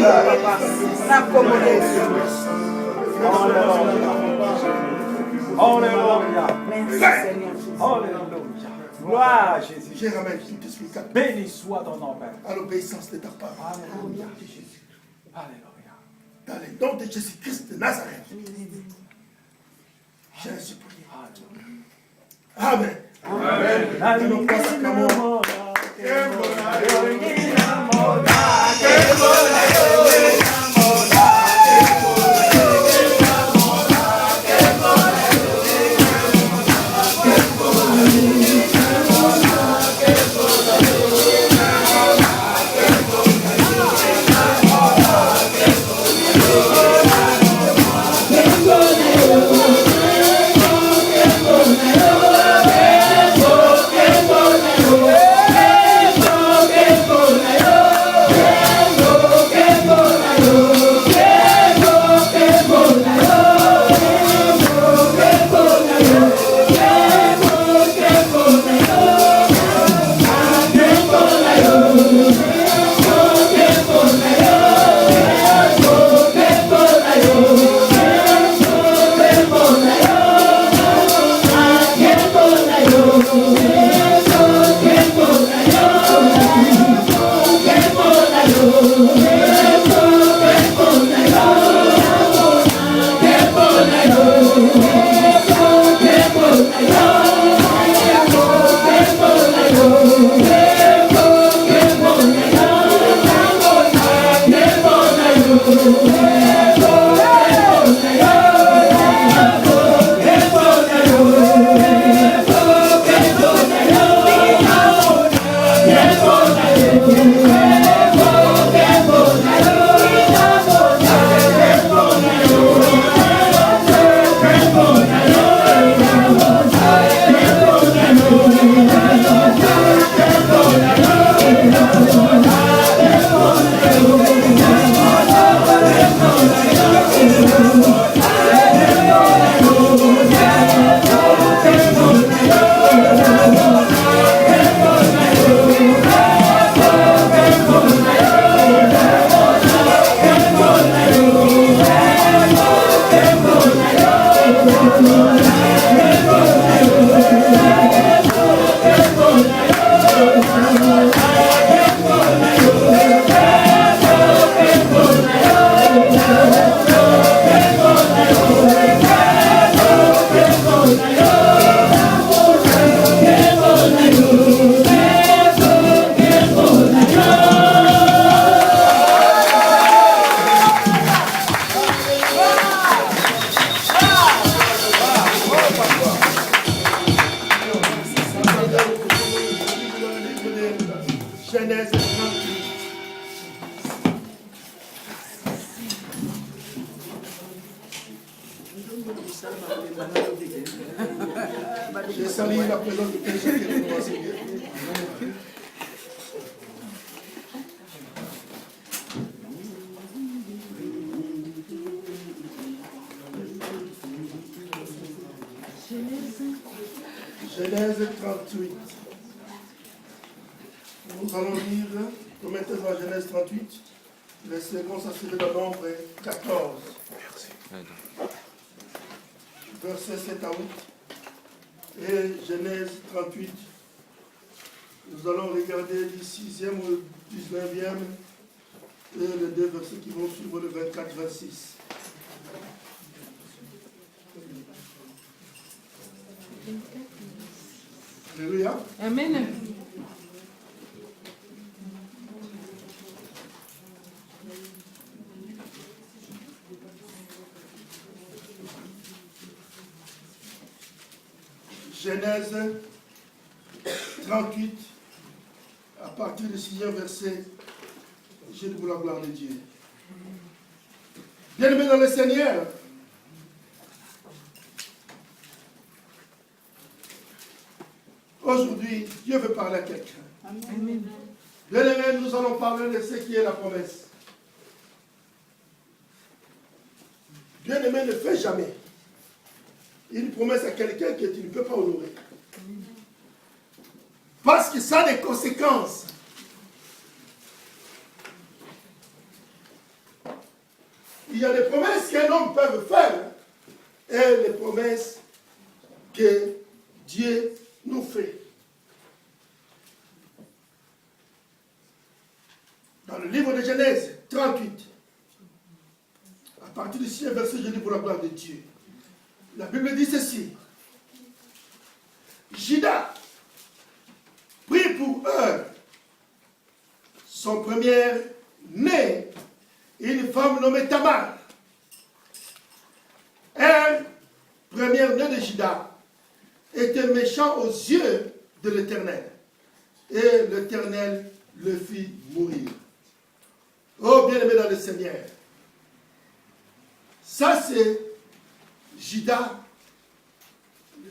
papa. Alléluia. Merci Seigneur. Alléluia. Gloire à Jésus. Je ramène tout esprit captif Béni soit ton nom, Père. à l'obéissance de ta parole. Alléluia. Alléluia. Dans les noms de Jésus-Christ de Nazareth. J'ai ainsi prié. Amen. Amen. Que nous passons Genèse 38. J'ai sali la présence de quelqu'un qui est commencé. Genèse 38. Nous allons lire, remettez-vous à Genèse 38, les secondes s'assurer de nombre 14. Verset 7 à 8. Et Genèse 38. Nous allons regarder du 6e au 19e et les deux versets qui vont suivre le 24-26. Alléluia. Amen. Genèse 38, à partir du 6e verset, j'ai de la gloire de Dieu. Bien-aimés dans le Seigneur, aujourd'hui, Dieu veut parler à quelqu'un. Amen. Bien-aimés, nous allons parler de ce qui est la promesse. Bien-aimé, ne fais jamais une promesse à quelqu'un que tu ne peux pas honorer. Parce que ça a des conséquences. il y a des promesses qu'un homme peut faire et les promesses que Dieu nous fait. Dans le livre de Genèse 38, à partir du 6e verset, je lis pour la gloire de Dieu. La Bible dit ceci. Juda prit pour eux son premier-né, une femme nommée Tamar. Elle, première-née de Juda, était méchant aux yeux de l'Éternel. Et l'Éternel le fit mourir. Oh, bien-aimé dans le Seigneur. Ça, c'est Juda,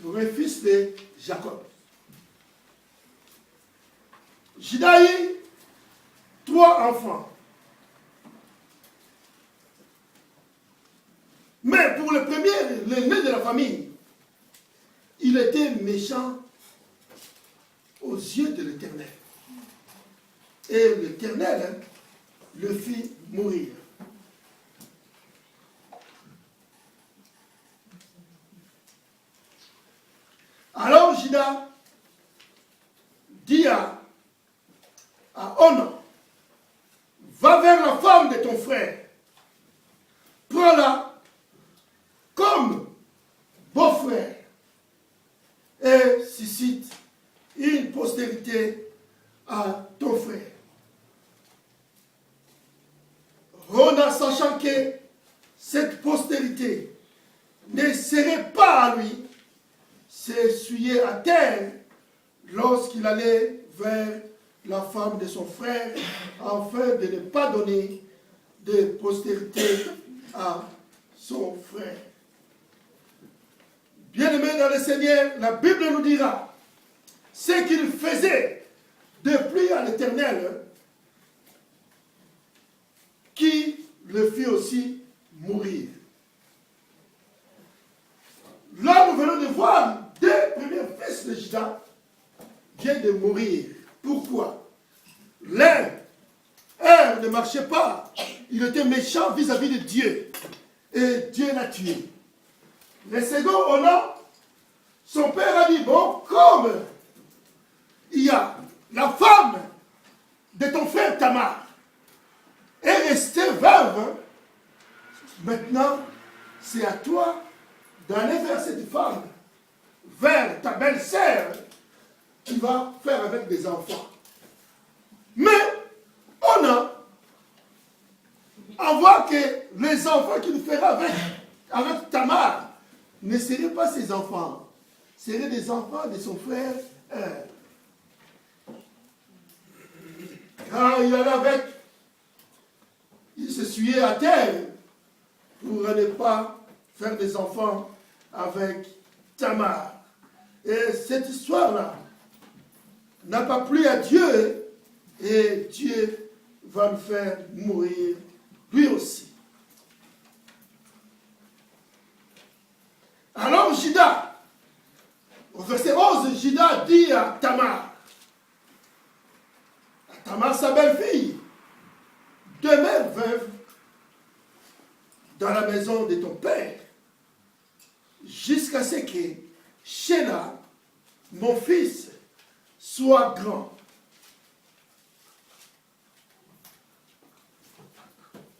le fils de Jacob. Juda a eu 3 enfants. Mais pour le premier, l'aîné de la famille, il était méchant aux yeux de l'Éternel. Et l'Éternel le fit mourir. Alors Juda dit à Onan, va vers la femme de ton frère, prends-la comme beau-frère et suscite une postérité à ton frère. Onan, sachant que cette postérité ne serait pas à lui, s'essuyait à terre lorsqu'il allait vers la femme de son frère, afin de ne pas donner de postérité à son frère. Bien-aimés dans le Seigneur, la Bible nous dira ce qu'il faisait de pluie à l'Éternel, qui le fit aussi mourir. Là, nous venons de voir deux premiers fils de Juda viennent de mourir. Pourquoi? L'un ne marchait pas. Il était méchant vis-à-vis de Dieu. Et Dieu l'a tué. Le second, Onan, son père a dit, bon, comme il y a la femme de ton frère Tamar est restée veuve, maintenant, c'est à toi d'aller vers cette femme, vers ta belle-sœur, qui va faire avec des enfants. Mais on voit que les enfants qu'il fera avec Tamar ne seraient pas ses enfants, seraient des enfants de son frère. Quand il allait avec, il se s'essuyait à terre pour ne pas faire des enfants avec Tamar. Et cette histoire-là n'a pas plu à Dieu, et Dieu va le faire mourir lui aussi. Alors Juda, au verset 11, Juda dit à Tamar, sa belle-fille, demeure veuve dans la maison de ton père, jusqu'à ce que Sheila, mon fils, soit grand.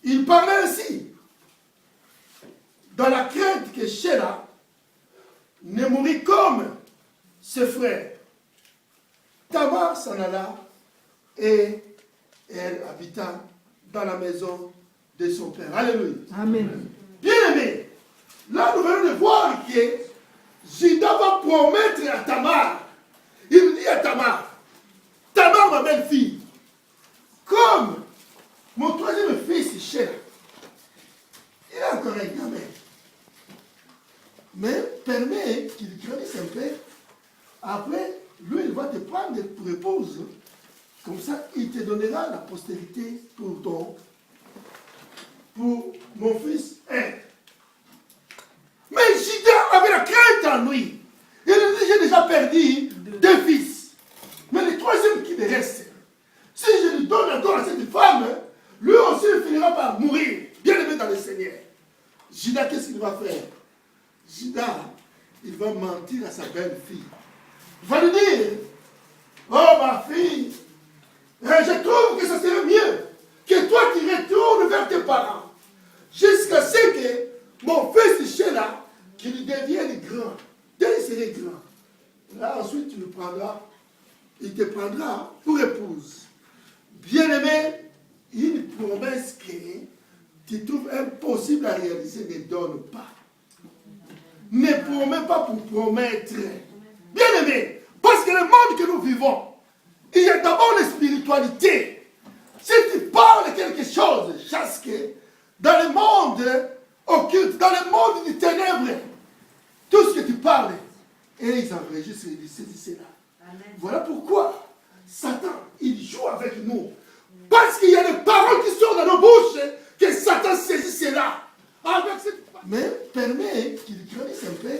Il parlait ainsi, dans la crainte que Sheila ne mourût comme ses frères. Tamar s'en alla et elle habita dans la maison de son père. Alléluia. Amen. Bien-aimé, là nous venons de voir que Juda va promettre à Tamar. Il dit à Tamar, Tamar, ma belle-fille, comme mon troisième fils, Sheila, il est encore un gamin, mais permet qu'il grandisse un peu. Après, lui, il va te prendre pour épouse. Comme ça, il te donnera la postérité pour mon fils. Mais Juda avait la crainte en lui. Il dit, j'ai déjà perdu 2 fils. Mais le troisième qui me reste, si je lui donne encore à cette femme, lui aussi finira par mourir. Bien aimé dans le Seigneur. qu'est-ce qu'il va faire? Judas, il va mentir à sa belle-fille. Il va lui dire, oh ma fille, je trouve que ça serait mieux que toi tu retournes vers tes parents. Jusqu'à ce que mon fils Sheila, qu'il devienne grand. Dès qu'il serait grand. Là ensuite tu le prendras, il te prendra pour épouse. Bien-aimé, une promesse que tu trouves impossible à réaliser, ne donne pas. Ne promets pas pour promettre. Bien-aimé, parce que le monde que nous vivons, il y a d'abord la spiritualité. Si tu parles quelque chose, chasse que dans le monde occulte, dans le monde du ténèbre, tout ce que tu parles, et ils enregistrent, ils disent cela. Voilà pourquoi Satan, il joue avec nous. Parce qu'il y a des paroles qui sont dans nos bouches, que Satan saisit cela. Mais permet qu'il grandisse un peu.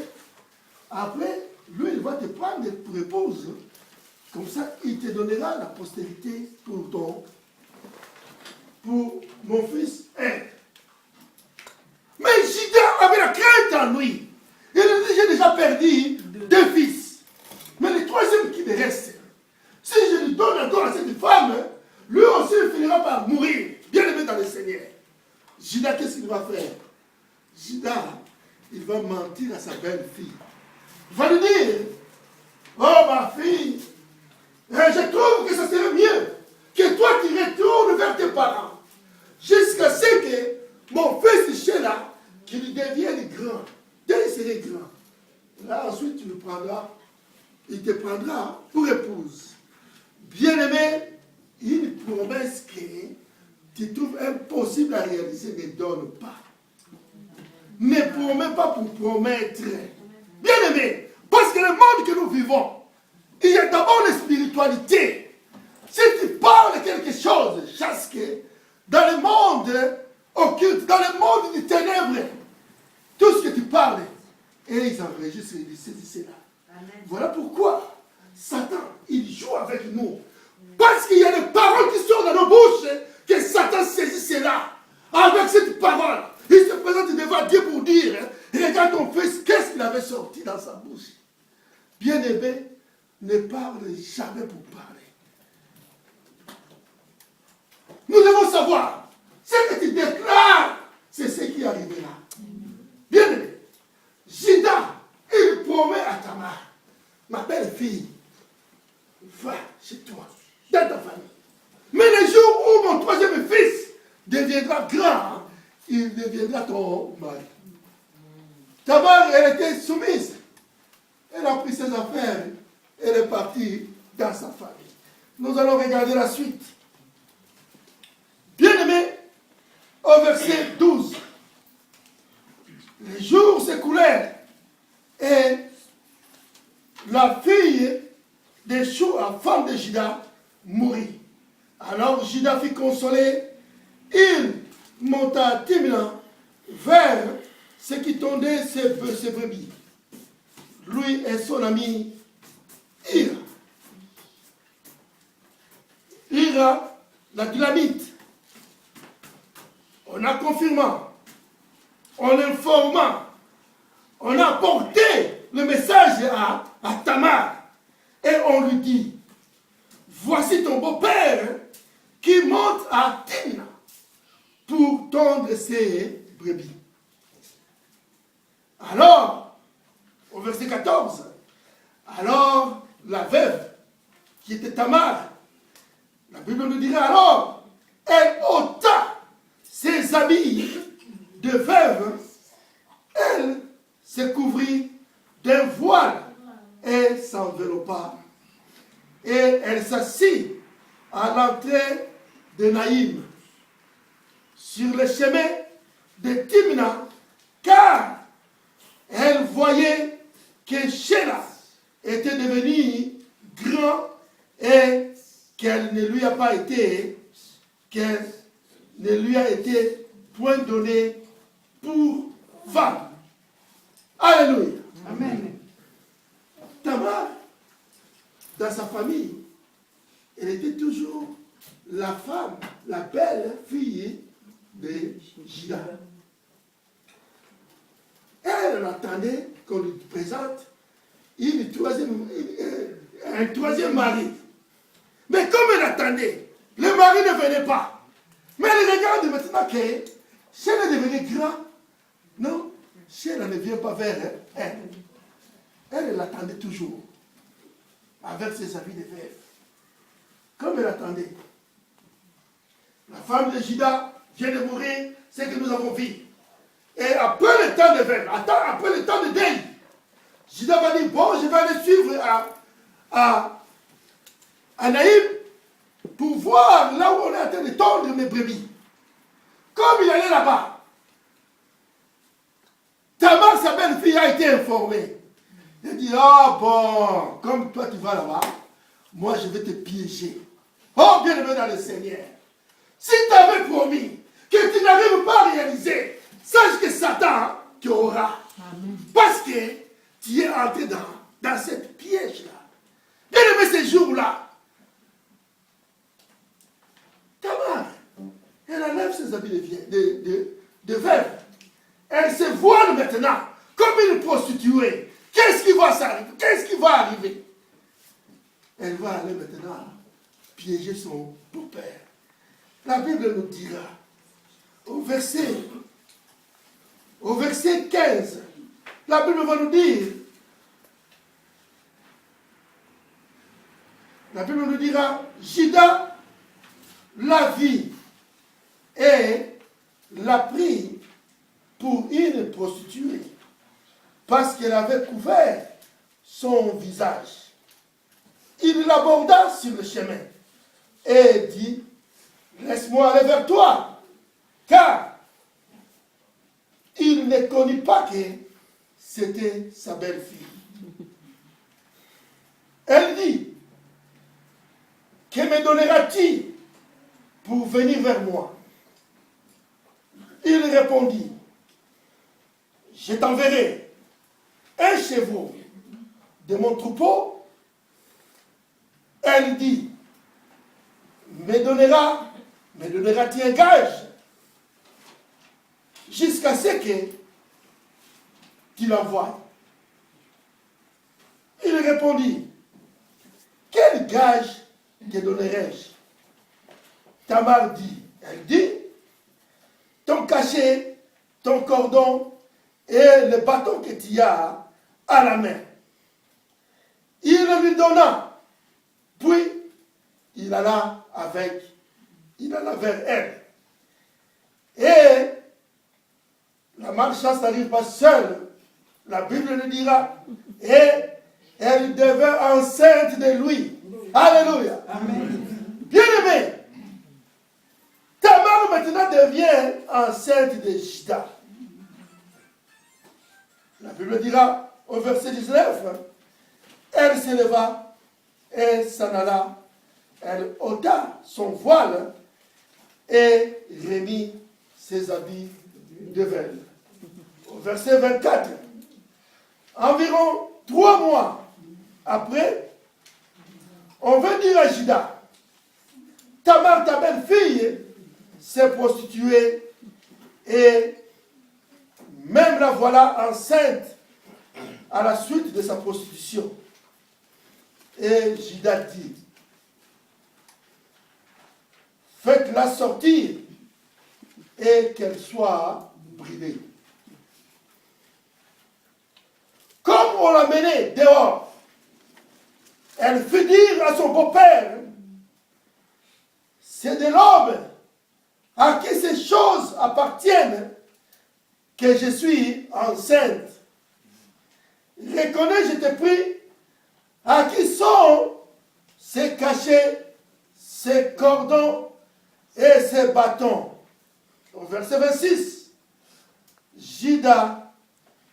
Après, lui, il va te prendre pour épouse. Comme ça, il te donnera la postérité pour mon fils. Mais Judas avait la crainte en lui. Il a dit, j'ai déjà perdu 2 fils. Mais le troisième qui me reste, si je lui donne encore à cette femme, lui aussi il finira par mourir. Bien aimé dans le Seigneur. Judas, qu'est-ce qu'il va faire? Judas, il va mentir à sa belle-fille. Il va lui dire, oh ma fille, je trouve que ça serait mieux que toi tu retournes vers tes parents. Jusqu'à ce que mon fils Sheila, qu'il devienne grand. Dès qu'il serait grand. Là ensuite tu le prendras, il te prendra pour épouse. Bien-aimé, une promesse que tu trouves impossible à réaliser, ne donne pas. Ne promets pas pour promettre. Bien-aimé, parce que le monde que nous vivons, il y a d'abord la spiritualité. Si tu parles quelque chose, chasse que dans le monde occulte, dans le monde du ténèbre, tout ce que tu parles, et ils enregistrent, ils disent cela. Voilà pourquoi Satan, il joue avec nous. Parce qu'il y a des paroles qui sont dans nos bouches, que Satan saisit cela. Avec cette parole, il se présente devant Dieu pour dire, regarde ton fils, qu'est-ce qu'il avait sorti dans sa bouche. Bien-aimé, ne parle jamais pour parler. Nous devons savoir, ce que tu déclares, c'est ce qui arrivera. Bien-aimé, Judas, il promet à Tamar, ma belle fille, va chez toi, dans ta famille. Mais le jour où mon troisième fils deviendra grand, il deviendra ton mari. Tamar, elle était soumise. Elle a pris ses affaires. Elle est partie dans sa famille. Nous allons regarder la suite. Bien-aimé, au verset 12. Les jours s'écoulèrent et la fille de Shua, femme de Judas, mourut. Alors Judas fit consoler. Il monta à Timna vers ce qui tondait ses brebis. Lui et son ami Ira. Ira, la dynamite. On a confirmé, on informa, on a porté le message à Tamar. Et on lui dit, voici ton beau-père qui monte à Timna pour tondre ses brebis. Alors, au verset 14, alors la veuve, qui était Tamar, la Bible nous dirait alors, elle ôta ses habits de veuve, elle se couvrit d'un voile et s'enveloppa. Et elle s'assit à l'entrée de Naïm, sur le chemin de Timna, car elle voyait que Sheila était devenu grand et qu'elle ne lui a pas été, qu'elle ne lui a été point donnée pour femme. Alléluia. Amen. Tamar, dans sa famille, elle était toujours la femme, la belle fille de Judas. elle attendait qu'on lui présente un troisième mari. Mais comme elle attendait, le mari ne venait pas. Mais elle regarde maintenant que si elle est devenue grande, non, si elle ne vient pas vers elle, elle l'attendait toujours avec ses habits de verre. Comme elle attendait. La femme de Juda vient de mourir, c'est ce que nous avons vu. Et après le temps de veille, après le temps de deuil, Juda va dire, bon, je vais aller suivre à Naïm pour voir là où on est en train de tondre mes brebis. Comme il allait là-bas, Tamar, sa belle-fille, a été informée. Elle dit, ah bon, comme toi tu vas là-bas, moi je vais te piéger. Oh, bien-aimé dans le Seigneur, si tu avais promis que tu n'arrives pas à réaliser, sache que Satan te aura. Amen. Parce que tu es entré dans cette piège-là. Bien-aimé, ces jours-là, Tamar, elle enlève ses habits de veuve. Elle se voile maintenant comme une prostituée. Qu'est-ce qui va s'arriver? Qu'est-ce qui va arriver? Elle va aller maintenant piéger son beau-père. La Bible nous dira, au verset 15, la Bible va nous dire, la Bible nous dira, Juda la vit et l'a pris pour une prostituée parce qu'elle avait couvert son visage. Il l'aborda sur le chemin et dit, laisse-moi aller vers toi, car il ne connut pas que c'était sa belle-fille. Elle dit, que me donneras-tu pour venir vers moi? Il répondit, je t'enverrai un chevreau de mon troupeau. Elle dit, me donneras-tu un gage jusqu'à ce que tu l'envoies? Il répondit, quel gage te donnerai-je? Tamar dit, elle dit, ton cachet, ton cordon et le bâton que tu as à la main. Il lui donna, puis il alla vers elle. Et la malchance n'arrive pas seule. La Bible le dira. Et elle devint enceinte de lui. Alléluia. Amen. Bien-aimé, Tamar maintenant devient enceinte de Juda. La Bible dira au verset 19, elle s'éleva et s'en alla. Elle ôta son voile et remit ses habits de veille. Au verset 24, environ 3 mois après, on veut dire à Juda, Tamar, ta belle-fille, s'est prostituée et même la voilà enceinte à la suite de sa prostitution. Et Juda dit, faites-la sortir et qu'elle soit brûlée. Comme on l'a menée dehors, elle fit dire à son beau-père, c'est de l'homme à qui ces choses appartiennent que je suis enceinte. Reconnais, je te prie, à qui sont ces cachets, ces cordons et ces bâtons. Au verset 26, Juda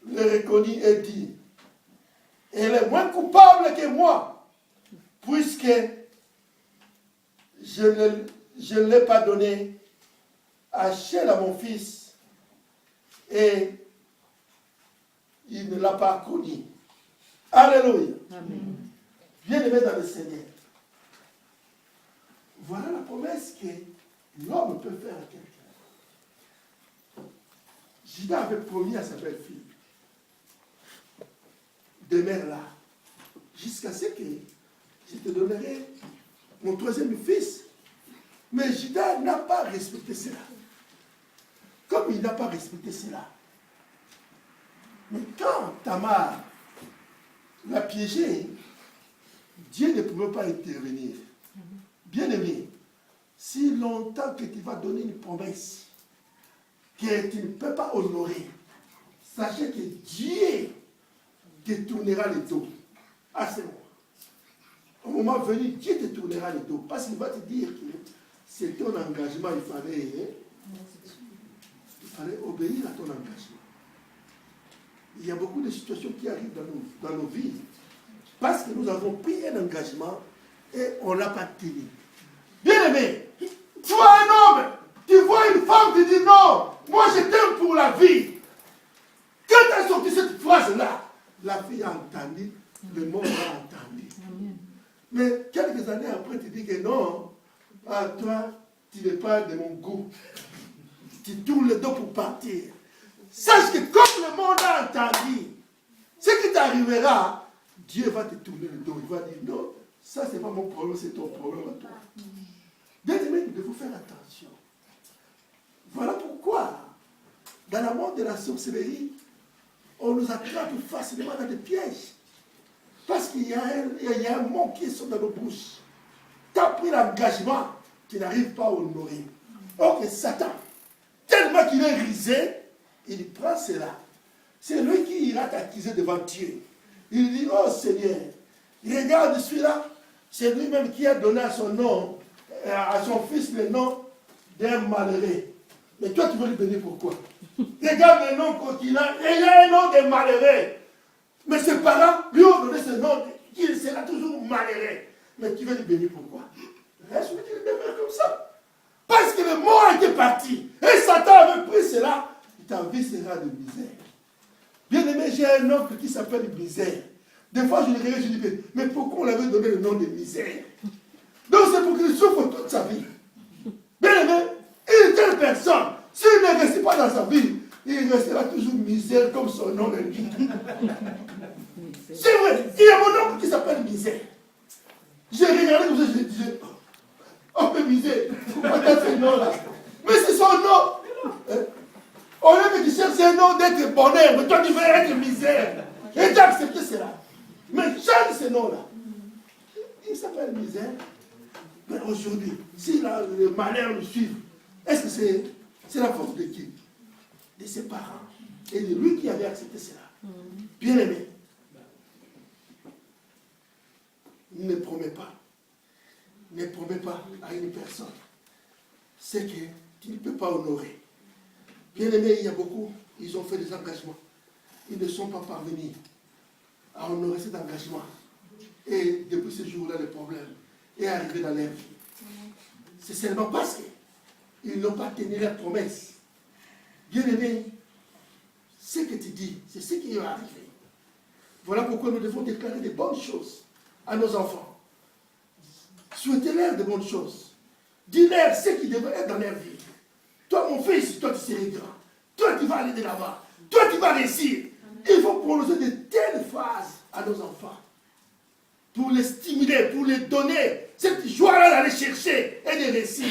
le reconnut et dit, elle est moins coupable que moi, puisque je ne l'ai pas donné à Shel à mon fils, et il ne l'a pas connu. Alléluia. Amen. Bien-aimé dans le Seigneur, voilà la promesse que l'homme peut faire à quelqu'un. Juda avait promis à sa belle-fille demeure là. Jusqu'à ce que je te donnerai mon troisième fils. Mais Judas n'a pas respecté cela. Comme il n'a pas respecté cela. Mais quand Tamar l'a piégé, Dieu ne pouvait pas intervenir. Bien-aimé, si longtemps que tu vas donner une promesse que tu ne peux pas honorer, sachez que Dieu te tournera le dos. À ce moment. Au moment venu, Dieu te tournera le dos. Parce qu'il va te dire que c'est ton engagement, il fallait obéir à ton engagement. Il y a beaucoup de situations qui arrivent dans nos vies parce que nous avons pris un engagement et on ne l'a pas tenu. Bien-aimé, tu vois un homme, tu vois une femme, tu dis non, moi je t'aime pour la vie. Quand tu as sorti cette phrase-là, la fille a entendu, le monde a entendu. Mais quelques années après, tu dis que non, ah, toi, tu n'es pas de mon goût. Tu tournes le dos pour partir. Sache que comme le monde a entendu, ce qui t'arrivera, Dieu va te tourner le dos. Il va dire non, ça c'est pas mon problème, c'est ton problème à toi. Bien aimé, nous devons faire attention. Voilà pourquoi, dans le monde de la sorcellerie, on nous attrape facilement dans des pièges. Parce qu'il y a un mot qui sort dans nos bouches. Tu as pris l'engagement, tu n'arrives pas à honorer. Ok, Satan, tellement qu'il est risé, il prend cela. C'est lui qui ira t'accuser devant Dieu. Il dit, oh Seigneur, regarde celui-là, c'est lui-même qui a donné à son nom, à son fils le nom d'un malheureux. Mais toi, tu veux lui bénir pourquoi? Regarde le nom qu'il a, et il a un nom de malheureux. Mais ses parents lui ont donné ce nom, qu'il sera toujours malheureux. Mais tu veux lui bénir pourquoi? Laisse-moi dire de faire comme ça. Parce que le mot était parti. Et Satan avait pris cela. Ta vie sera de misère. Bien aimé, j'ai un oncle qui s'appelle misère. Des fois, je le regarde, je dis, mais pourquoi on lui avait donné le nom de misère? Donc c'est pour qu'il souffre toute sa vie. Bien aimé, une telle personne, s'il ne reste pas dans sa vie, il restera toujours misère comme son nom l'indique. C'est vrai, il y a mon oncle qui s'appelle misère. J'ai regardé comme ça, je disais, oh mais misère, pourquoi tu as ce nom-là? Mais c'est son nom. Au lieu que tu cherches un nom d'être bonheur, mais toi tu veux être misère. Et tu as accepté cela. Mais change ce nom-là. Il s'appelle misère. Mais aujourd'hui, si le malheur nous suit, est-ce que c'est la faute de qui? De ses parents. Et de lui qui avait accepté cela. Bien aimé. Ne promets pas. Ne promets pas à une personne ce que tu ne peux pas honorer. Bien aimé, il y a beaucoup, ils ont fait des engagements. Ils ne sont pas parvenus à honorer cet engagement. Et depuis ce jour-là, le problème est arrivé dans leur vie. C'est seulement parce qu'ils n'ont pas tenu leur promesse. Bien aimé, ce que tu dis, c'est ce qui est arrivé. Voilà pourquoi nous devons déclarer des bonnes choses à nos enfants. Souhaitez-leur de bonnes choses. Dis-leur ce qui devrait être dans leur vie. Toi, mon fils, toi, tu seras grand. Toi, tu vas aller de l'avant. Toi, tu vas réussir. Il faut prononcer de telles phrases à nos enfants pour les stimuler, pour les donner cette joie-là d'aller chercher et de réussir.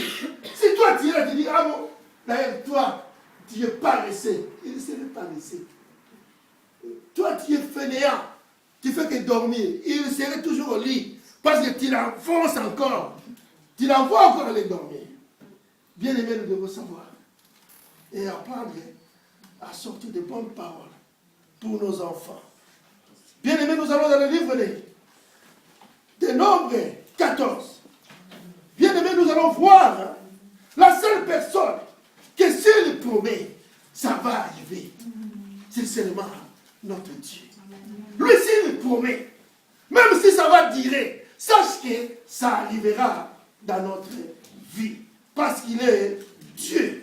Si toi, tu es là, tu dis, ah bon, d'ailleurs, toi, tu n'es pas resté. Il ne serait pas resté. Toi, tu es fainéant. Tu fais que dormir. Il serait toujours au lit. Parce que tu l'enfonces encore. Tu l'envoies encore aller dormir. Bien aimé, nous devons savoir. Et apprendre à sortir de bonnes paroles pour nos enfants. Bien aimé, nous allons dans le livre des Nombres 14. Bien aimé, nous allons voir la seule personne que s'il promet, ça va arriver. C'est seulement notre Dieu. Lui, s'il promet, même si ça va durer, sache que ça arrivera dans notre vie. Parce qu'il est Dieu.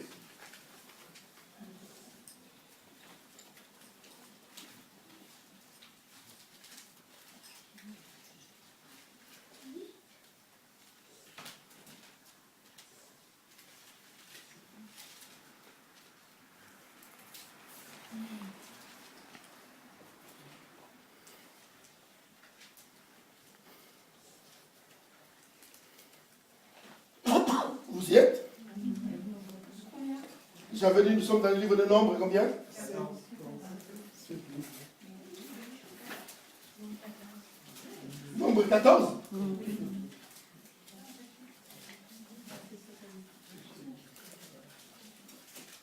Vous y êtes? J'avais dit, nous sommes dans le livre de Nombres, combien? Nombre 14.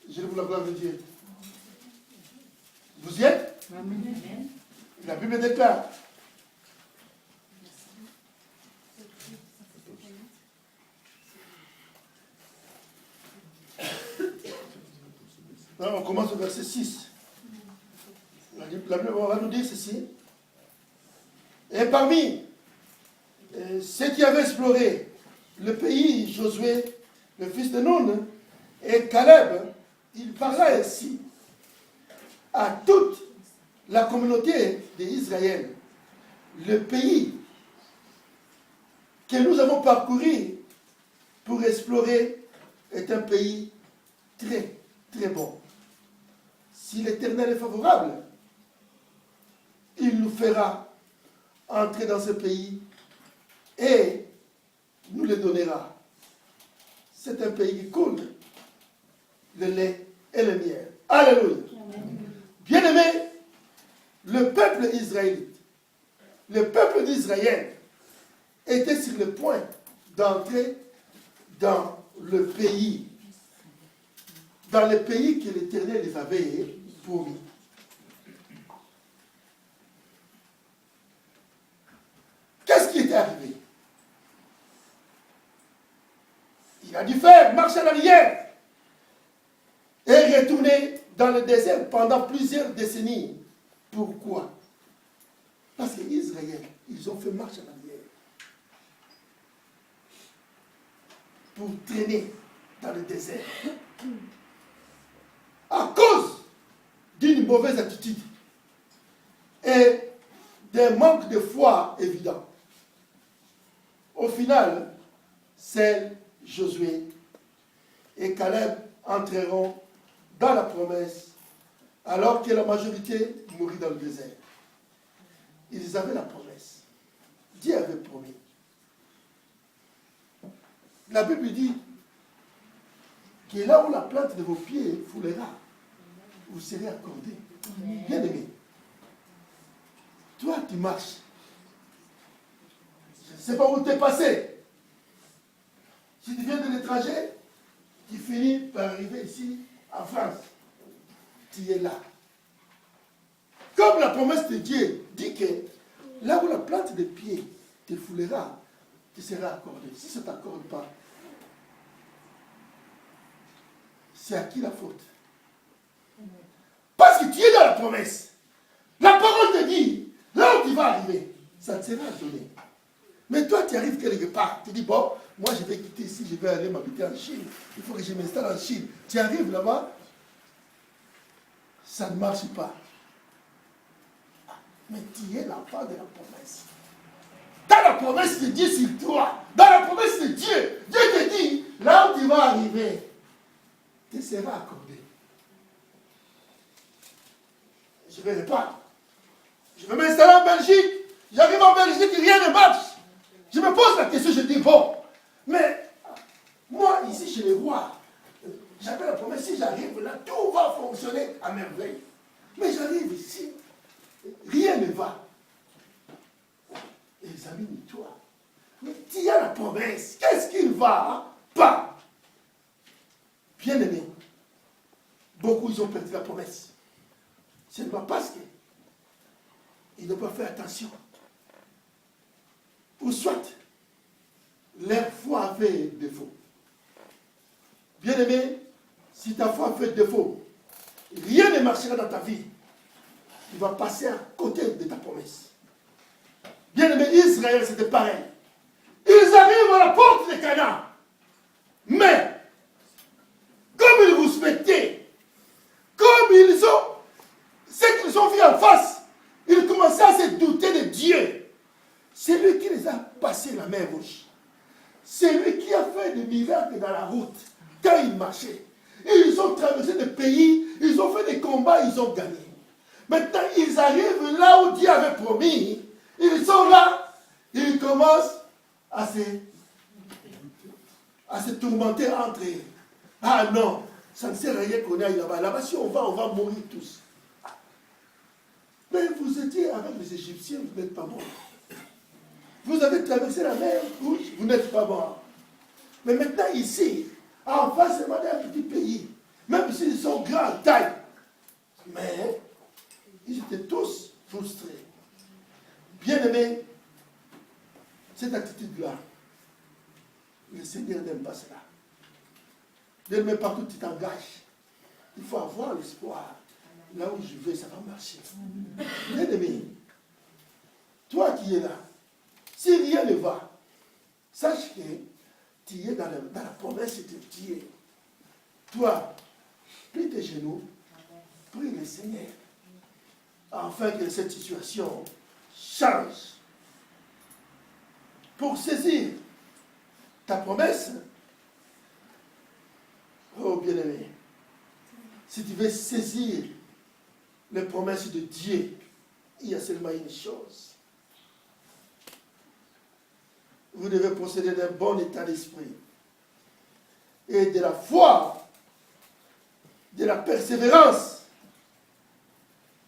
Je vous la gloire de Dieu. Vous y êtes? Amen. La Bible déclare. Là, on commence au verset 6. La Bible va nous dire ceci. Et parmi ceux qui avaient exploré le pays, Josué, le fils de Nun, et Caleb, il parla ainsi à toute la communauté d'Israël. Le pays que nous avons parcouru pour explorer est un pays très, très bon. Si l'Éternel est favorable, il nous fera entrer dans ce pays et nous le donnera. C'est un pays qui coule le lait et le miel. Alléluia. Bien-aimé, le peuple israélite, le peuple d'Israël était sur le point d'entrer dans le pays que l'Éternel les avait promis. Qu'est-ce qui était arrivé? Il a dû faire marche en arrière et retourner dans le désert pendant plusieurs décennies. Pourquoi? Parce que Israël, ils ont fait marche en arrière pour traîner dans le désert à cause d'une mauvaise attitude et d'un manque de foi évident. Au final, c'est Josué et Caleb entreront dans la promesse alors que la majorité mourit dans le désert. Ils avaient la promesse. Dieu avait promis. La Bible dit que là où la plante de vos pieds foulera, vous serez accordé. Bien aimé. Toi, tu marches. Je ne sais pas où tu es passé. Si tu viens de l'étranger, tu finis par arriver ici, en France. Tu es là. Comme la promesse de Dieu dit que là où la plante des pieds te foulera, tu seras accordé. Si ça ne t'accorde pas, c'est à qui la faute? Parce que tu es dans la promesse. La parole te dit, là où tu vas arriver, ça te sera donné. Mais toi, tu arrives quelque part. Tu dis, bon, moi je vais quitter ici, je vais aller m'habiter en Chine. Il faut que je m'installe en Chine. Tu arrives là-bas, ça ne marche pas. Mais tu es l'enfant de la promesse. Dans la promesse de Dieu sur toi, dans la promesse de Dieu, Dieu te dit, là où tu vas arriver, te sera accordé. Je vais repartir. Je vais m'installer en Belgique. J'arrive en Belgique, rien ne marche. Je me pose la question, je dis, bon, mais moi, ici, chez les rois, j'avais la promesse, si j'arrive là, tout va fonctionner à merveille. Mais j'arrive ici, rien ne va. Examine-toi. Mais tu as la promesse, qu'est-ce qu'il va pas? Bien aimé, beaucoup, ils ont perdu la promesse. C'est pas parce qu'ils n'ont pas fait attention. Ou soit, leur foi fait défaut. Bien aimé, si ta foi fait défaut, rien ne marchera dans ta vie. Tu vas passer à côté de ta promesse. Bien aimé, Israël, c'était pareil. Ils arrivent à la porte de Canaan. Mais, comme ils vous respectaient, comme ils ont, ce qu'ils ont vu en face, ils commençaient à se douter de Dieu. C'est lui qui les a passé la mer rouge. C'est lui qui a fait des miracles dans la route quand ils marchaient. Ils ont traversé des pays, ils ont fait des combats, ils ont gagné. Maintenant, ils arrivent là où Dieu avait promis. Ils sont là, ils commencent à se à se tourmenter entre eux. Ah non, ça ne sert à rien qu'on aille là-bas. Là-bas, si on va mourir tous. Mais vous étiez avec les Égyptiens, vous n'êtes pas morts. Vous avez traversé la mer Rouge, vous n'êtes pas morts. Mais maintenant ici, en face d'un petit pays, même s'ils sont grands en taille, mais ils étaient tous frustrés. Bien-aimés, cette attitude-là, le Seigneur n'aime pas cela. Bien-aimé, partout où tu t'engages, il faut avoir l'espoir. Là où je vais, ça va marcher. Bien-aimé, toi qui es là, si rien ne va, sache que tu es dans la promesse de Dieu. Toi, plie tes genoux, prie le Seigneur, afin que cette situation change. Pour saisir ta promesse, oh bien-aimé, si tu veux saisir les promesses de Dieu, il y a seulement une chose. Vous devez posséder d'un bon état d'esprit et de la foi, de la persévérance.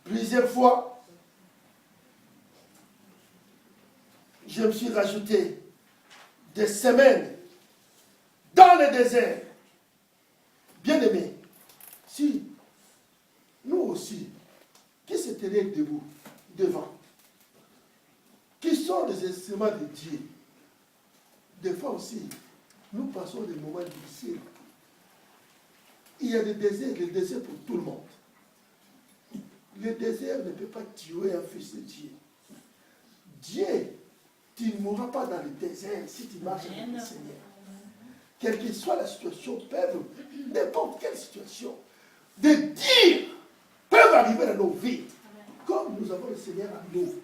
Plusieurs fois, je me suis rajouté des semaines dans le désert. Bien-aimés, si nous aussi, qui se tenaient debout devant, qui sont les instruments de Dieu, des fois aussi, nous passons des moments difficiles. Il y a des déserts pour tout le monde. Le désert ne peut pas tuer un fils de Dieu. Dieu, tu ne mourras pas dans le désert si tu marches avec le Seigneur. Quelle que soit la situation, n'importe quelle situation, des dires peuvent arriver dans nos vies. Comme nous avons le Seigneur à nous,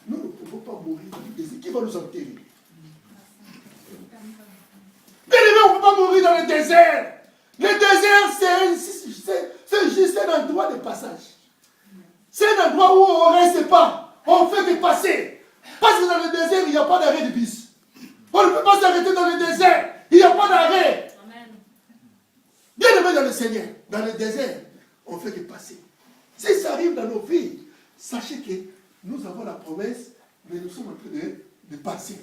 nous ne pouvons pas mourir dans le désert. Qui va nous enterrer? Bien-aimé, on ne peut pas mourir dans le désert. Le désert, c'est juste un endroit de passage. C'est un endroit où on ne reste pas. On fait que passer. Parce que dans le désert, il n'y a pas d'arrêt de bus. On ne peut pas s'arrêter dans le désert. Il n'y a pas d'arrêt. Bien-aimé dans le Seigneur, dans le désert, on fait que passer. Si ça arrive dans nos vies, sachez que nous avons la promesse, mais nous sommes en train de passer.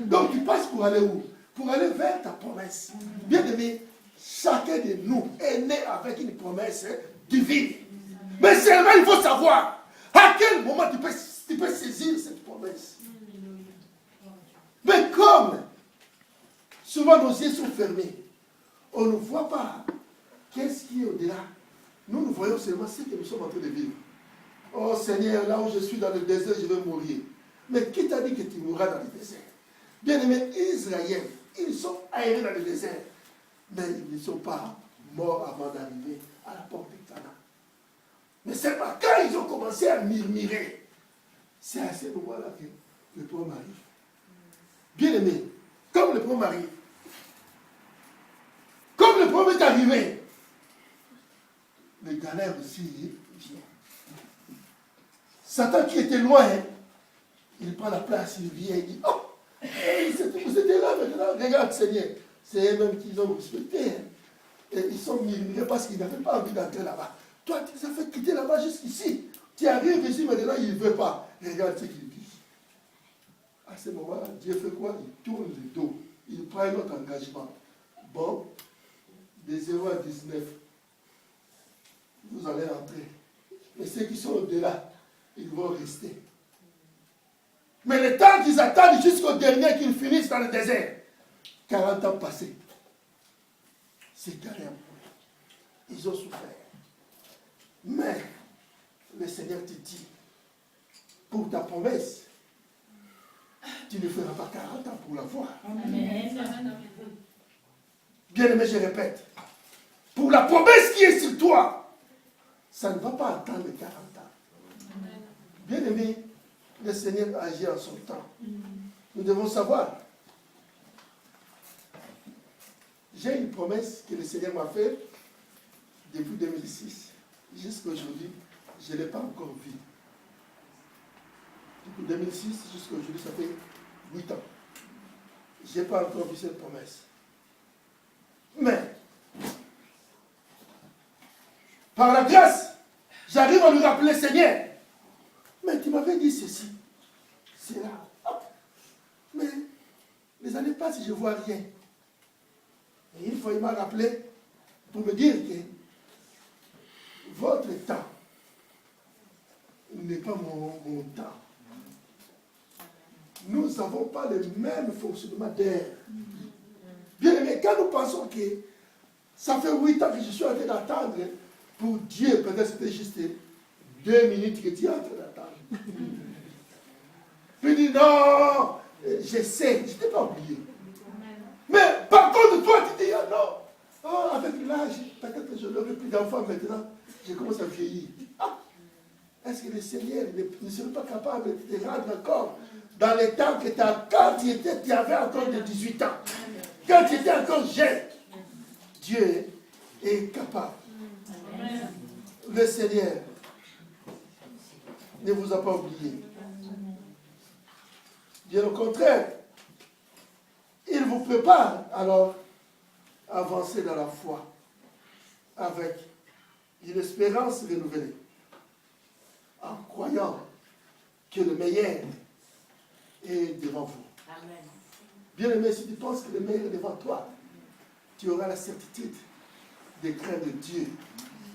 Donc tu passes pour aller où? Pour aller vers ta promesse. Bien-aimé, chacun de nous est né avec une promesse divine. Mais seulement il faut savoir à quel moment tu peux saisir cette promesse. Mais comme souvent nos yeux sont fermés, on ne voit pas qu'est-ce qui est au-delà. Nous voyons seulement ce que nous sommes en train de vivre. Oh Seigneur, là où je suis dans le désert, je vais mourir. Mais qui t'a dit que tu mourras dans le désert? Bien-aimés, Israël, ils sont aérés dans le désert. Mais ils ne sont pas morts avant d'arriver à la porte de Canaan. Mais c'est pas quand ils ont commencé à murmurer. C'est à ce moment-là que le problème arrive. Bien-aimés, comme le problème arrive, comme le problème est arrivé, le galère aussi vient. Satan qui était loin, il prend la place, il vient, il dit, oh, vous étiez là maintenant, regarde Seigneur. C'est eux-mêmes qui ont respecté. Et ils sont murmurés parce qu'ils n'avaient pas envie d'entrer là-bas. Toi, tu les as fait quitter là-bas jusqu'ici. Tu arrives ici maintenant, il ne veut pas. Regarde ce qu'il dit. À ce moment-là, Dieu fait quoi? Il tourne le dos. Il prend un autre engagement. Bon, de 0 à 19, vous allez entrer. Mais ceux qui sont au-delà, ils vont rester. Mais le temps qu'ils attendent jusqu'au dernier qu'ils finissent dans le désert, 40 ans passés, c'est galère pour eux. Ils ont souffert. Mais le Seigneur te dit, pour ta promesse, tu ne feras pas 40 ans pour l'avoir. Bien aimé, je répète, pour la promesse qui est sur toi, ça ne va pas attendre 40 ans. Bien aimé, le Seigneur agit en son temps. Nous devons savoir. J'ai une promesse que le Seigneur m'a faite depuis 2006. Jusqu'à aujourd'hui, je ne l'ai pas encore vue. Depuis 2006 jusqu'à aujourd'hui, ça fait 8 ans. Je n'ai pas encore vu cette promesse. Mais, par la grâce, j'arrive à lui rappeler, Seigneur, mais tu m'avais dit ceci, c'est là. Mais les années passent et je ne vois rien. Et une fois, il m'a rappelé pour me dire que votre temps n'est pas mon temps. Nous n'avons pas le même fonctionnement d'air. Bien aimé, quand nous pensons que ça fait 8 ans que je suis en train d'attendre, pour Dieu, peut-être c'était juste 2 minutes que tu es en train d'attendre. Puis il dit non, je sais, je ne t'ai pas oublié. Mais par contre, toi, tu dis ah non. Oh, avec l'âge, peut-être que je n'aurai plus d'enfants maintenant, je commence à vieillir. Ah, est-ce que le Seigneur ne serait pas capable de te rendre encore dans les temps que quand tu avais encore de 18 ans, quand tu étais encore jeune? Dieu est capable. Le Seigneur ne vous a pas oublié. Bien au contraire, il vous prépare alors à avancer dans la foi avec une espérance renouvelée, en croyant que le meilleur est devant vous. Amen. Bien aimé, si tu penses que le meilleur est devant toi, tu auras la certitude de craindre Dieu.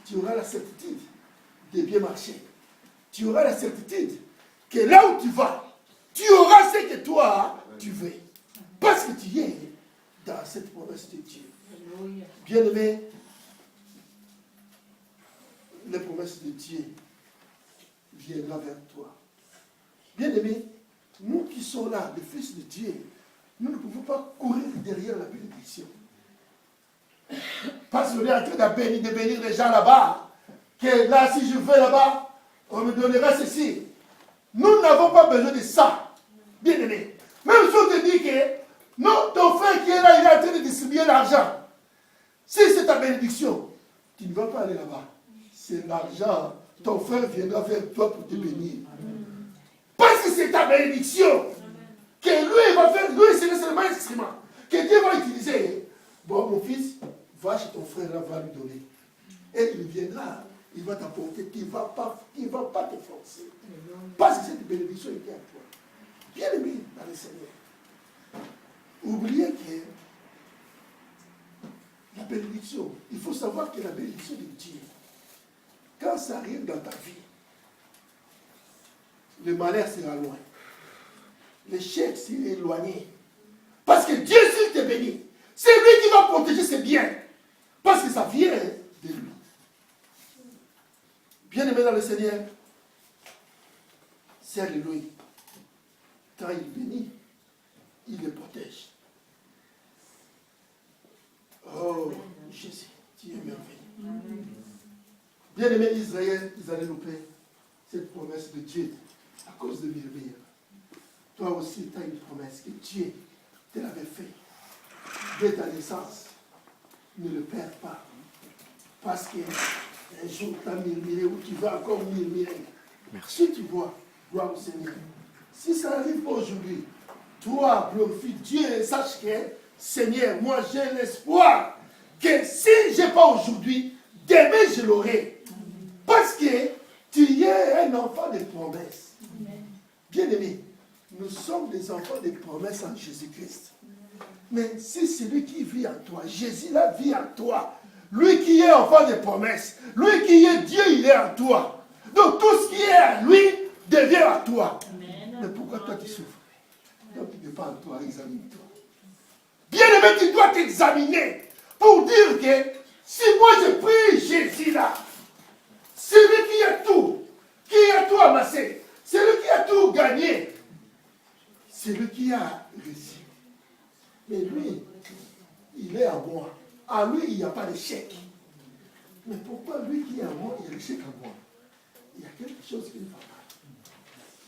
Tu auras la certitude de bien marcher. Tu auras la certitude que là où tu vas, tu auras ce que toi, tu veux. Parce que tu es dans cette promesse de Dieu. Bien aimé, les promesses de Dieu viendra vers toi. Bien aimé, nous qui sommes là, les fils de Dieu, nous ne pouvons pas courir derrière la bénédiction. Parce qu'on est en train de bénir les gens là-bas. Que là, si je vais là-bas, on me donnera ceci. Nous n'avons pas besoin de ça. Bien aimé. Même si on te dit que non, ton frère qui est là, il est en train de distribuer l'argent. Si c'est ta bénédiction, tu ne vas pas aller là-bas. C'est l'argent. Ton frère viendra vers toi pour te bénir. Parce que c'est ta bénédiction. Que lui, il va faire, lui, c'est seulement un instrument. Que Dieu va utiliser. Bon, mon fils, va chez ton frère, là, va lui donner. Et il viendra, il va t'apporter, il ne va pas te forcer. Parce que cette bénédiction était à toi. Bien aimé dans le Seigneur. Oubliez que la bénédiction, il faut savoir que la bénédiction de Dieu, quand ça arrive dans ta vie, le malheur sera loin. L'échec sera éloigné. Parce que Dieu, s'il te bénit, c'est lui qui va protéger ses biens. Parce que ça vient de lui. Bien-aimé dans le Seigneur, serre-lui. Quand il bénit, il le protège. Oh, Jésus, tu es merveilleux. Bien-aimé Israël, ils allaient louper cette promesse de Dieu à cause de Myriam. Toi aussi, tu as une promesse que Dieu te l'avait fait. Dès ta naissance, ne le perds pas. Parce qu'un jour, tu as murmuré ou tu vas encore murmurer. Si tu vois, gloire au Seigneur. Si ça n'arrive pas aujourd'hui, toi, glorifie Dieu et sache que, Seigneur, moi j'ai l'espoir que si je n'ai pas aujourd'hui, demain je l'aurai. Parce que tu es un enfant de promesses. Bien-aimé, nous sommes des enfants de promesses en Jésus-Christ. Mais si celui qui vit en toi, Jésus là vit en toi, lui qui est enfant de promesses, lui qui est Dieu, il est en toi. Donc tout ce qui est à lui devient à toi. Amen. Mais pourquoi toi tu souffres? Donc tu n'es pas en toi, examine-toi. Bien-aimé, tu dois t'examiner pour dire que si moi je prie Jésus là, celui qui a tout, qui a tout amassé, celui qui a tout gagné, celui qui a réussi. Mais lui, il est à moi. À lui, il n'y a pas d'échec. Mais pourquoi lui qui est à moi, il y a l'échec à moi? Il y a quelque chose qui ne va pas.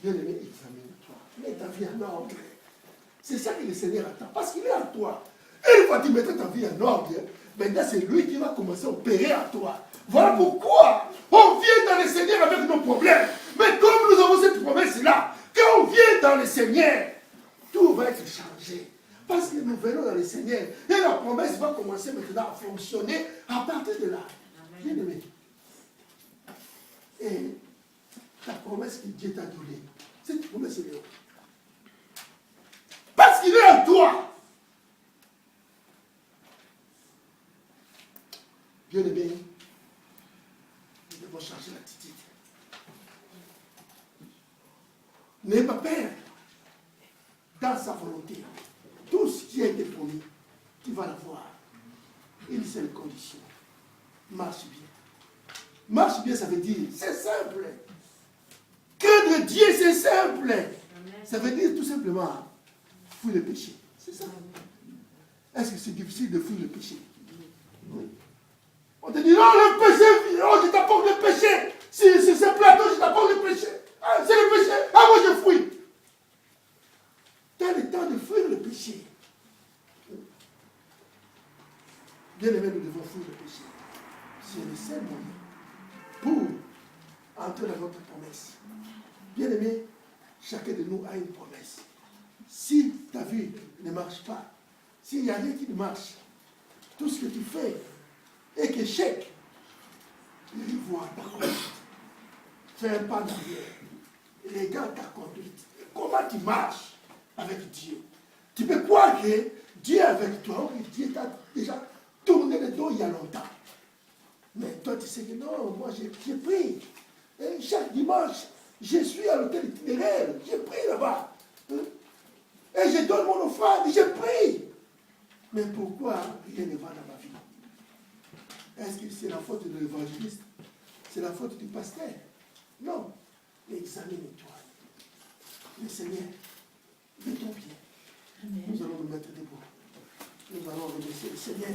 Bien-aimé, examine-toi. Mets ta vie en ordre. C'est ça que le Seigneur attend. Parce qu'il est en toi. Et une fois que tu mettras ta vie en ordre, maintenant c'est lui qui va commencer à opérer en toi. Voilà pourquoi on vient dans le Seigneur avec nos problèmes. Mais comme nous avons cette promesse-là, quand on vient dans le Seigneur, tout va être changé. Parce que nous venons dans le Seigneur. Et la promesse va commencer maintenant à fonctionner à partir de là. Bien aimé. Et la promesse que Dieu t'a donnée, cette promesse est là. Parce qu'il est en toi. Bien aimé, nous devons changer l'attitude. N'aie pas peur. Dans sa volonté, tout ce qui a été promis, tu vas l'avoir. Une seule condition. Marche bien. Marche bien, ça veut dire, c'est simple. Craindre Dieu, c'est simple. Ça veut dire tout simplement, fuir le péché. C'est ça. Est-ce que c'est difficile de fuir le péché? Oui. On te dit, non, le péché, oh, je t'apporte le péché. Si c'est ce plateau, je t'apporte le péché. Ah, c'est le péché. Ah, moi je fuis. Tu as le temps de fuir le péché. Bien aimé, nous devons fuir le péché. C'est le seul moyen pour entrer dans notre promesse. Bien aimé, chacun de nous a une promesse. Si ta vie ne marche pas, s'il n'y a rien qui ne marche, tout ce que tu fais est qu'échec, revois ta conduite. Fais un pas d'arrière. Regarde ta conduite. Comment tu marches avec Dieu? Tu peux croire que Dieu est avec toi, que Dieu t'a déjà tourné le dos il y a longtemps. Mais toi, tu sais que non, moi j'ai pris. Et chaque dimanche, je suis à l'hôtel itinéraire, j'ai pris là-bas. Et je donne mon offrande, j'ai pris. Mais pourquoi rien ne va dans ma vie? Est-ce que c'est la faute de l'évangéliste? C'est la faute du pasteur? Non. Examine-toi. Le Seigneur, mets ton pied. Nous allons nous mettre debout. Nous allons remercier le Seigneur.